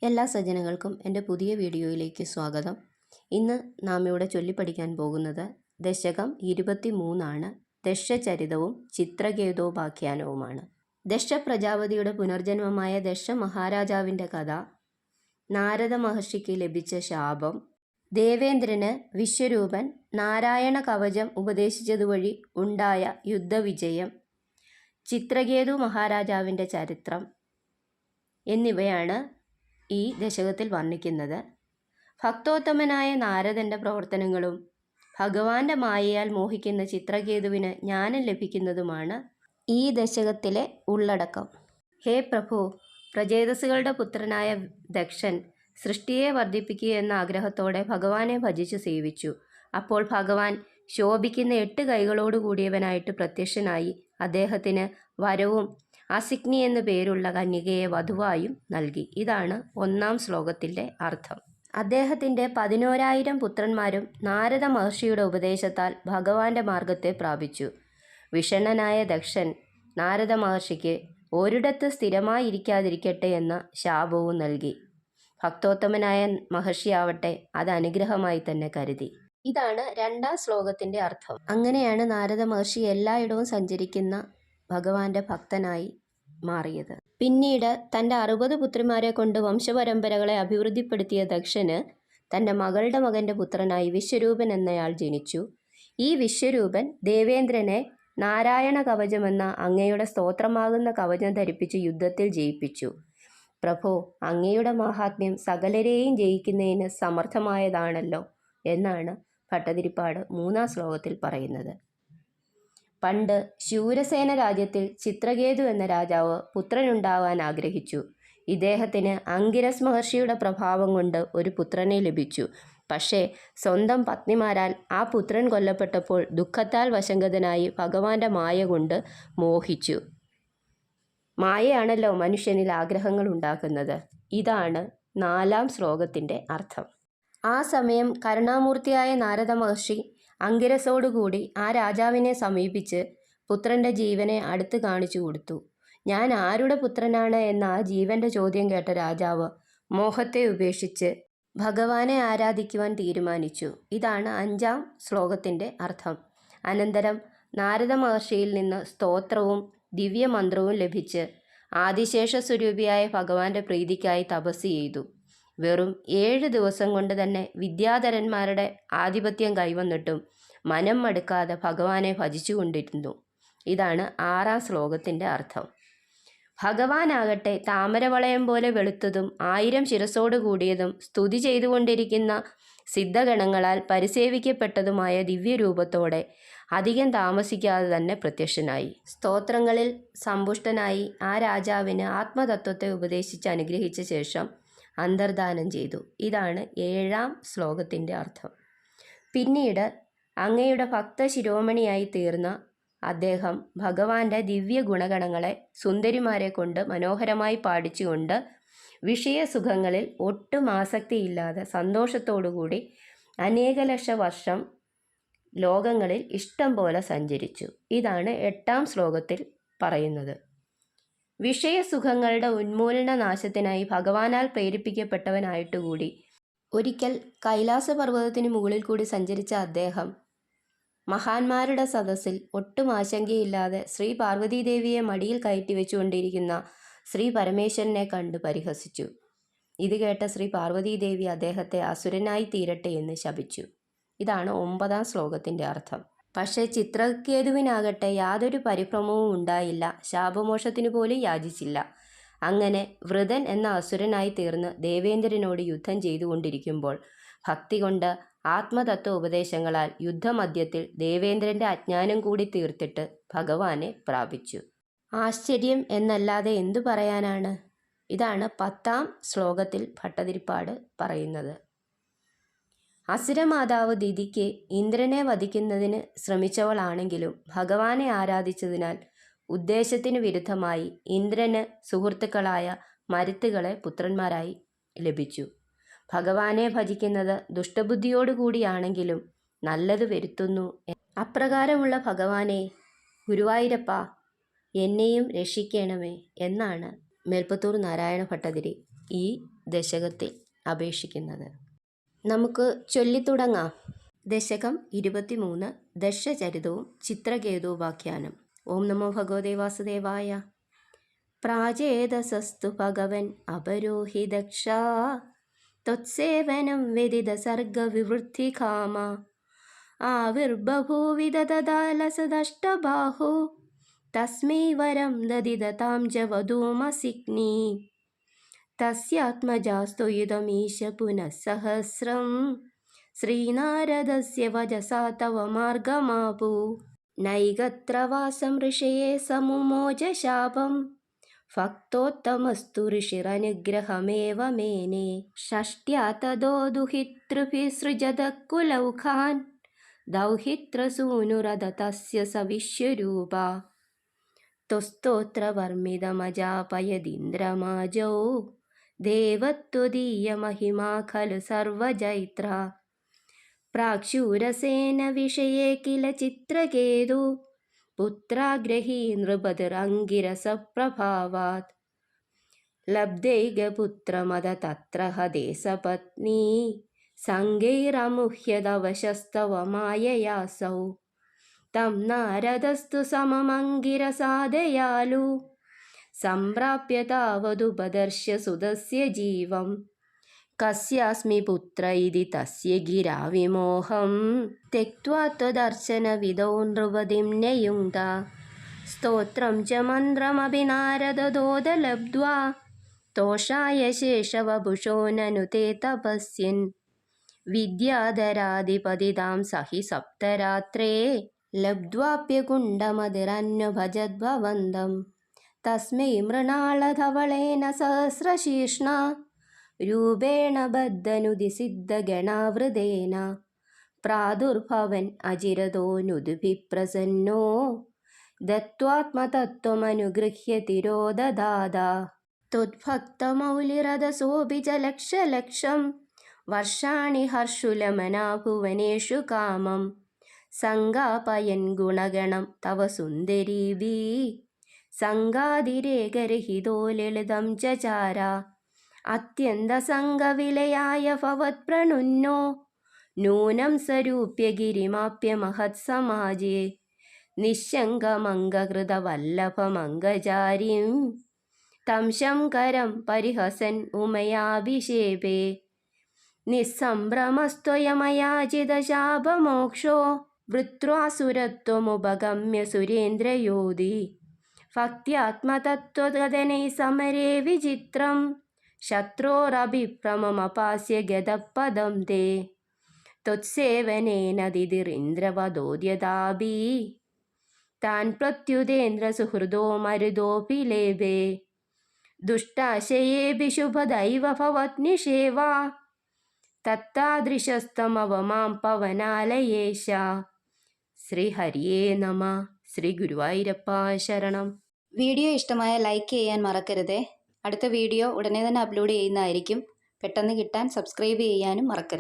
എല്ലാ സജ്ജനങ്ങൾക്കും എൻ്റെ പുതിയ വീഡിയോയിലേക്ക് സ്വാഗതം. ഇന്ന് നാം ഇവിടെ ചൊല്ലിപ്പഠിക്കാൻ പോകുന്നത് ദശകം 23 ദശചരിതവും ചിത്രകേതോപാഖ്യാനവുമാണ്. ദശ പ്രജാപതിയുടെ പുനർജന്മമായ ദശ മഹാരാജാവിൻ്റെ കഥ, നാരദ മഹർഷിക്ക് ലഭിച്ച ശാപം, ദേവേന്ദ്രന് വിശ്വരൂപൻ നാരായണ കവചം ഉപദേശിച്ചതുവഴി ഉണ്ടായ യുദ്ധവിജയം, ചിത്രകേതു മഹാരാജാവിൻ്റെ ചരിത്രം എന്നിവയാണ് ഈ ദശകത്തിൽ വർണ്ണിക്കുന്നത്. ഭക്തോത്തമനായ നാരദൻ്റെ പ്രവർത്തനങ്ങളും ഭഗവാന്റെ മായയാൽ മോഹിക്കുന്ന ചിത്രകേതുവിന് ജ്ഞാനം ലഭിക്കുന്നതുമാണ് ഈ ദശകത്തിലെ ഉള്ളടക്കം. ഹേ പ്രഭു, പ്രചേതസ്സുകളുടെ പുത്രനായ ദക്ഷൻ സൃഷ്ടിയെ വർദ്ധിപ്പിക്കുക എന്ന ആഗ്രഹത്തോടെ ഭഗവാനെ ഭജിച്ചു സേവിച്ചു. അപ്പോൾ ഭഗവാൻ ശോഭിക്കുന്ന 8 കൈകളോട് കൂടിയവനായിട്ട് പ്രത്യക്ഷനായി അദ്ദേഹത്തിന് വരവും അസിഗ്നി എന്നു പേരുള്ള കന്യകയെ വധുവായും നൽകി. ഇതാണ് 1-ാം ശ്ലോകത്തിൻ്റെ അർത്ഥം. അദ്ദേഹത്തിൻ്റെ 11,000 പുത്രന്മാരും നാരദ മഹർഷിയുടെ ഉപദേശത്താൽ ഭഗവാന്റെ മാർഗത്തെ പ്രാപിച്ചു. വിഷണ്ണനായ ദക്ഷൻ നാരദ മഹർഷിക്ക് ഒരിടത്ത് സ്ഥിരമായിരിക്കാതിരിക്കട്ടെ എന്ന ശാപവും നൽകി. ഭക്തോത്തമനായ മഹർഷിയാവട്ടെ അത് അനുഗ്രഹമായി തന്നെ കരുതി. ഇതാണ് 2-ാം ശ്ലോകത്തിൻ്റെ അർത്ഥം. അങ്ങനെയാണ് നാരദ മഹർഷി എല്ലായിടവും സഞ്ചരിക്കുന്ന ഭഗവാന്റെ ഭക്തനായി മാറിയത്. പിന്നീട് തൻ്റെ 60 പുത്രിമാരെ കൊണ്ട് വംശപരമ്പരകളെ അഭിവൃദ്ധിപ്പെടുത്തിയ ദക്ഷന് തൻ്റെ മകളുടെ മകൻ്റെ പുത്രനായി വിശ്വരൂപൻ എന്നയാൾ ജനിച്ചു. ഈ വിശ്വരൂപൻ ദേവേന്ദ്രനെ നാരായണ കവചമെന്ന അങ്ങയുടെ സ്തോത്രമാകുന്ന കവചം ധരിപ്പിച്ച് യുദ്ധത്തിൽ ജയിപ്പിച്ചു. പ്രഭോ, അങ്ങയുടെ മഹാത്മ്യം സകലരെയും ജയിക്കുന്നതിന് സമർത്ഥമായതാണല്ലോ എന്നാണ് ഭട്ടതിരിപ്പാട് 3-ാം ശ്ലോകത്തിൽ പറയുന്നത്. പണ്ട് ശൂരസേന രാജ്യത്തിൽ ചിത്രകേതു എന്ന രാജാവ് പുത്രനുണ്ടാവാൻ ആഗ്രഹിച്ചു. ഇദ്ദേഹത്തിന് അങ്കിരസ് മഹർഷിയുടെ പ്രഭാവം കൊണ്ട് ഒരു പുത്രനെ ലഭിച്ചു. പക്ഷേ സ്വന്തം പത്നിമാരാൽ ആ പുത്രൻ കൊല്ലപ്പെട്ടപ്പോൾ ദുഃഖത്താൽ വശംഗതനായി ഭഗവാന്റെ മായ കൊണ്ട് മോഹിച്ചു. മായയാണല്ലോ മനുഷ്യനിൽ ആഗ്രഹങ്ങൾ ഉണ്ടാക്കുന്നത്. ഇതാണ് 4-ാം ശ്ലോകത്തിൻ്റെ അർത്ഥം. ആ സമയം കരുണാമൂർത്തിയായ നാരദ മഹർഷി അങ്കിരസോടുകൂടി ആ രാജാവിനെ സമീപിച്ച് പുത്രൻ്റെ ജീവനെ അടുത്ത് കാണിച്ചു കൊടുത്തു. ഞാൻ ആരുടെ പുത്രനാണ് എന്ന ആ ജീവൻ്റെ ചോദ്യം കേട്ട രാജാവ് മോഹത്തെ ഉപേക്ഷിച്ച് ഭഗവാനെ ആരാധിക്കുവാൻ തീരുമാനിച്ചു. ഇതാണ് 5-ാം ശ്ലോകത്തിൻ്റെ അർത്ഥം. അനന്തരം നാരദ മഹർഷിയിൽ നിന്ന് സ്തോത്രവും ദിവ്യമന്ത്രവും ലഭിച്ച് ആദിശേഷ സ്വരൂപിയായ ഭഗവാന്റെ പ്രീതിക്കായി തപസ് ചെയ്തു. വെറും 7 ദിവസം കൊണ്ട് തന്നെ വിദ്യാധരന്മാരുടെ ആധിപത്യം കൈവന്നിട്ടും മനം മടുക്കാതെ ഭഗവാനെ ഭജിച്ചുകൊണ്ടിരുന്നു. ഇതാണ് 6-ാം ശ്ലോകത്തിൻ്റെ അർത്ഥം. ഭഗവാനാകട്ടെ താമരവളയം പോലെ വെളുത്തതും 1000 ശിരസോട് കൂടിയതും സ്തുതി ചെയ്തുകൊണ്ടിരിക്കുന്ന സിദ്ധഗണങ്ങളാൽ പരിസേവിക്കപ്പെട്ടതുമായ ദിവ്യരൂപത്തോടെ അധികം താമസിക്കാതെ തന്നെ പ്രത്യക്ഷനായി. സ്തോത്രങ്ങളിൽ സമ്പുഷ്ടനായി ആ രാജാവിന് ആത്മതത്വത്തെ ഉപദേശിച്ച് അനുഗ്രഹിച്ച ശേഷം അന്തർധാനം ചെയ്തു. ഇതാണ് 7-ാം ശ്ലോകത്തിൻ്റെ അർത്ഥം. പിന്നീട് അങ്ങയുടെ ഭക്ത ശിരോമണിയായി തീർന്ന അദ്ദേഹം ഭഗവാന്റെ ദിവ്യ ഗുണഗണങ്ങളെ സുന്ദരിമാരെ കൊണ്ട് മനോഹരമായി പാടിച്ചുകൊണ്ട് വിഷയസുഖങ്ങളിൽ ഒട്ടും ആസക്തിയില്ലാതെ സന്തോഷത്തോടുകൂടി അനേക ലക്ഷ വർഷം ലോകങ്ങളിൽ ഇഷ്ടം പോലെ സഞ്ചരിച്ചു. ഇതാണ് 8-ാം ശ്ലോകത്തിൽ പറയുന്നത്. വിഷയസുഖങ്ങളുടെ ഉന്മൂലന നാശത്തിനായി ഭഗവാനാൽ പ്രേരിപ്പിക്കപ്പെട്ടവനായിട്ടുകൂടി ഒരിക്കൽ കൈലാസപർവ്വതത്തിന് മുകളിൽ കൂടി സഞ്ചരിച്ച അദ്ദേഹം മഹാന്മാരുടെ സദസ്സിൽ ഒട്ടും ആശങ്കയില്ലാതെ ശ്രീ പാർവതീദേവിയെ മടിയിൽ കയറ്റി വെച്ചുകൊണ്ടിരിക്കുന്ന ശ്രീ പരമേശ്വരനെ കണ്ട് പരിഹസിച്ചു. ഇത് കേട്ട ശ്രീ പാർവതീദേവി അദ്ദേഹത്തെ അസുരനായി തീരട്ടെ എന്ന് ശപിച്ചു. ഇതാണ് 9-ാം ശ്ലോകത്തിൻ്റെ അർത്ഥം. പക്ഷേ ചിത്രകേതുവിനാകട്ടെ യാതൊരു പരിഭ്രമവും ഉണ്ടായില്ല, ശാപമോക്ഷത്തിനു പോലും യാചിച്ചില്ല. അങ്ങനെ വൃതൻ എന്ന അസുരനായി തീർന്ന് ദേവേന്ദ്രനോട് യുദ്ധം ചെയ്തുകൊണ്ടിരിക്കുമ്പോൾ ഭക്തി കൊണ്ട് ആത്മതത്വ ഉപദേശങ്ങളാൽ യുദ്ധമധ്യത്തിൽ ദേവേന്ദ്രൻ്റെ അജ്ഞാനം കൂടി തീർത്തിട്ട് ഭഗവാനെ പ്രാപിച്ചു. ആശ്ചര്യം എന്നല്ലാതെ എന്തു പറയാനാണ്? ഇതാണ് 10-ാം ശ്ലോകത്തിൽ ഭട്ടതിരിപ്പാട് പറയുന്നത്. അസുരമാതാവ് ദിതിക്ക് ഇന്ദ്രനെ വധിക്കുന്നതിന് ശ്രമിച്ചവളാണെങ്കിലും ഭഗവാനെ ആരാധിച്ചതിനാൽ ഉദ്ദേശത്തിന് വിരുദ്ധമായി ഇന്ദ്രന് സുഹൃത്തുക്കളായ മരുത്തുകളെ പുത്രന്മാരായി ലഭിച്ചു. ഭഗവാനെ ഭജിക്കുന്നത് ദുഷ്ടബുദ്ധിയോടുകൂടിയാണെങ്കിലും നല്ലത് വരുത്തുന്നു. അപ്രകാരമുള്ള ഭഗവാനെ, ഗുരുവായൂരപ്പ, എന്നെയും രക്ഷിക്കണമേ എന്നാണ് മേൽപ്പത്തൂർ നാരായണ ഭട്ടതിരി ഈ ദശകത്തിൽ അപേക്ഷിക്കുന്നത്. നമുക്ക് ചൊല്ലിത്തുടങ്ങാം. ദശകം 23 ദശചരിതവും ചിത്രകേതൂപാഖ്യാനം. ഓം നമോ ഭഗവതേ വാസുദേവായ. പ്രാചേതസസ്തു ഭഗവൻ അപരോഹി ദക്ഷാ ത്വത്സേവനം വ്യതിത സർഗവിവൃദ്ധികാമ ആവിർബഭൂവിത തഥാ ലസദഷ്ടബാഹു തസ്മൈ വരം ദദിതതാം ച വധൂമസിഗ്നി തസ്യാത്മജാസ്തു യുതമീശ പുനഃ സഹസ്രം ശ്രീനാരദസ്യ വചസാ തവ മാർഗമാപു നൈകത്ര വാസം ഋഷയേ സമുമോച ശാപം ഭക്തോത്തമസ്തു ഋഷിരനുഗ്രഹമേവ മേനെ ഷഷ്ട്യാ തദോ ദുഹിതൃഭിः സൃജത കുലൗഖാൻ ദൗഹിത്രസൂനുരത തസ്യ സവിശ്വരൂപ തുസ്തോത്രവർമ്മിതമജാപയദിന്ദ്രമാജൗ ദേവത്വദീയമഹിമാ ഖലു സർവജൈത്ര പ്രാക്ഷൂരസേന വിഷയേ കില ചിത്രകേതു പുത്രാഗ്രഹീ നൃപതിരംഗിരസപ്രഭാവാത് ലബ്ധൈകപുത്രമത തത്ര ഹതേ സപത്നീ സംഗൈരമുഹ്യദവശസ്തവ മായയാസൗ തം നാരദസ്തു സമമംഗിരസാദയാലു സംപ്രാപ്യ താവതുപദർശ്യ സുതസ്യ ജീവം കസ്യാസ്മി പുത്ര ഇതി തസ്യ ഗിരാ വിമോഹം ത്യക്ത്വാ ത്വദർശനവിധൗ നൃപതിം ന്യയുങ്ക്ത സ്തോത്രം ച മന്ത്രമപി നാരദദോദ ലബ്ധ്വാ തോഷായ ശേഷവപുഷോ നനു തേ തപസ്യൻ വിദ്യാധരാധിപതിതാം സഹി സപ്തരാത്രേ ലബ്ധ്വാപ്യകുണ്ഡമതിരന്വഭജദ്ഭവന്തം തസ്മൈ മൃണാളധവളേന സഹസ്രശീർഷ്ണ രൂപേണ ബദ്ധനുദിസിദ്ധഗണാവൃതേന പ്രാദുർഭവൻ അചിരതോനുദുഭിഃ പ്രസന്നോ ദത്വാത്മതത്ത്വമനുഗൃഹ്യ തിരോദധാത ത്വദ്ഭക്തമൗലിരദസോऽപി ച ലക്ഷലക്ഷം വർഷാണി ഹർഷുലമനാ ഭുവനേഷു കാമം സംഗാപയൻ ഗുണഗണം തവ സുന്ദരീഭിः സംഗാതിരേകരഹിതോ ലളിതം ചചാര അത്യന്തസംഗവിലയായ ഭവത്പ്രണുന്നോ നൂനം സരൂപ്യ ഗിരിമാപ്യ മഹത്സമാജേ നിശങ്കമംഗകൃതവല്ലഭമംഗചാരിം തം ശങ്കരം പരിഹസൻ ഉമയാഭിഷേപേ നിസ്സംഭ്രമസ്ത്വയമയാചിതശാപമോക്ഷോ വൃത്രാസുരത്വമുപഗമ്യ സുരേന്ദ്രയോധി ഭക്ത്യാത്മതത്വകഥനൈ സമരേ വിചിത്രം ശത്രോരഭിപ്രമമപാസ്യ ഗതപദം തേ ത്വത്സേവനേന ദിതിരിന്ദ്രവദോദ്യതാഭി താൻ പ്രത്യുതേന്ദ്രസുഹൃദോ മരുതോപി ലേഭേ ദുഷ്ടാശയേഭി ശുഭദൈവ ഭവത്നിഷേവാ തത്താദൃശസ്തമവ മാം പവനാലയേശ. ശ്രീഹരിയേ നമ. ശ്രീ ഗുരുവായൂരപ്പ ശരണം. വീഡിയോ ഇഷ്ടമായ ലൈക്ക് ചെയ്യാൻ മറക്കരുതേ. അടുത്ത വീഡിയോ ഉടനെ തന്നെ അപ്ലോഡ് ചെയ്യുന്നതായിരിക്കും. പെട്ടെന്ന് കിട്ടാൻ സബ്സ്ക്രൈബ് ചെയ്യാനും മറക്കരുത്.